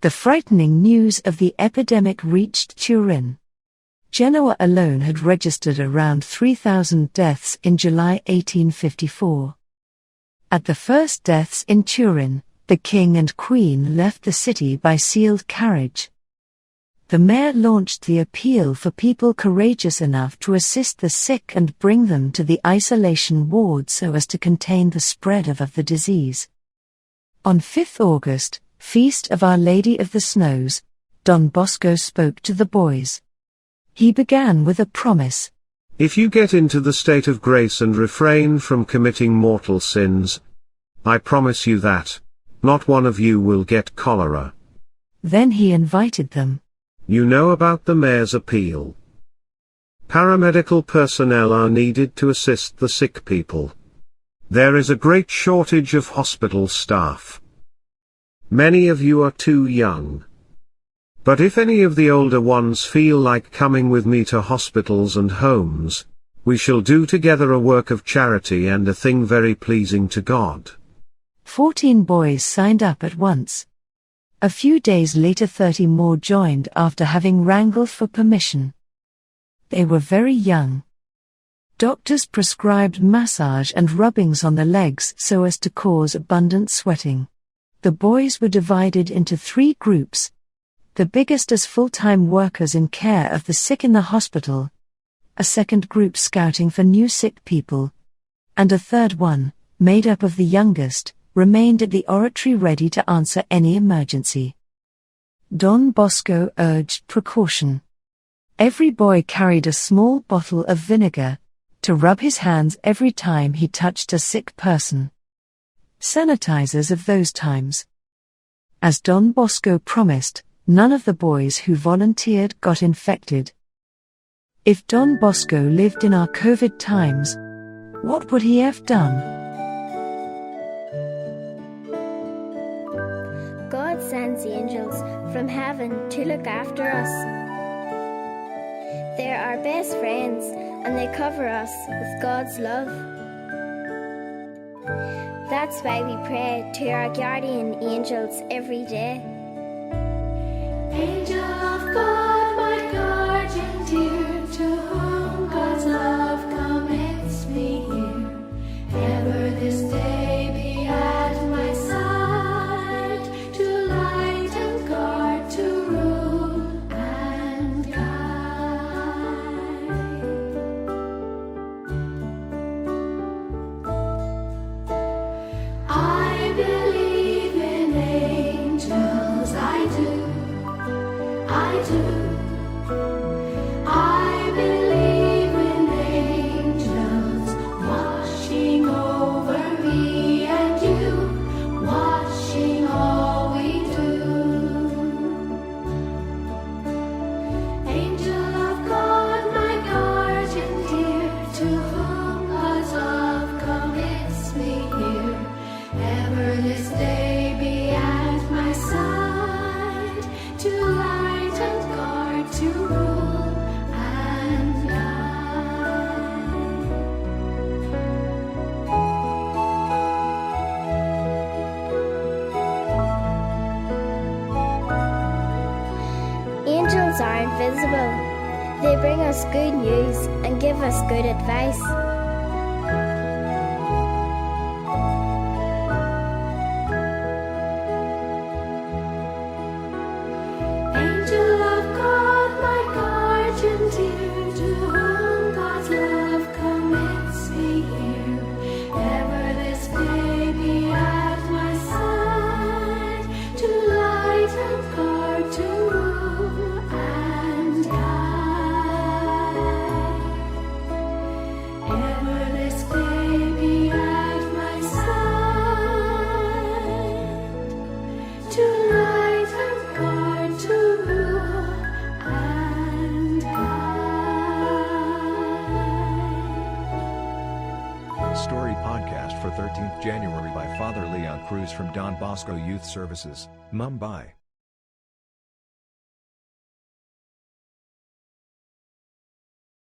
The frightening news of the epidemic reached Turin. Genoa alone had registered around 3,000 deaths in July 1854. At the first deaths in Turin, the king and queen left the city by sealed carriage. The mayor launched the appeal for people courageous enough to assist the sick and bring them to the isolation ward so as to contain the spread of the disease. On 5th August, Feast of Our Lady of the Snows, Don Bosco spoke to the boys. He began with a promise. If you get into the state of grace and refrain from committing mortal sins, I promise you that not one of you will get cholera. Then he invited them. You know about the mayor's appeal. Paramedical personnel are needed to assist the sick people. There is a great shortage of hospital staff. Many of you are too young. But if any of the older ones feel like coming with me to hospitals and homes, we shall do together a work of charity and a thing very pleasing to God. 14 boys signed up at once. A few days later 30 more joined after having wrangled for permission. They were very young. Doctors prescribed massage and rubbings on the legs so as to cause abundant sweating. The boys were divided into 3 groups. The biggest as full-time workers in care of the sick in the hospital, a second group scouting for new sick people, and a third one, made up of the youngest, remained at the oratory ready to answer any emergency. Don Bosco urged precaution. Every boy carried a small bottle of vinegar, to rub his hands every time he touched a sick person. Sanitizers of those times. As Don Bosco promised, none of the boys who volunteered got infected. If Don Bosco lived in our COVID times, what would he have done? God sends angels from heaven to look after us. They're our best friends and they cover us with God's love. That's why we pray to our guardian angels every day. Angel of God, my guardian dear, to whom God's love commits me here, ever this day be at my side, to light and guard, to rule and guide. I believe in angels, I do. I do. I believe in angels watching over me and you, watching all we do. Angel of God, my guardian dear, to whom God's love commits me here, ever this day be at my side, to light and guard, to rule and guide. Angels are invisible. They bring us good news and give us good advice. Angel of God, my guardian dear, to whom God's love commits me here, ever this day be at my side, to light and guard, to rule and guide. Ever this day be at my side, to light and guard, to rule and guide. Story podcast for 13th January by Father Leon Cruz from Don Bosco Youth Services, Mumbai.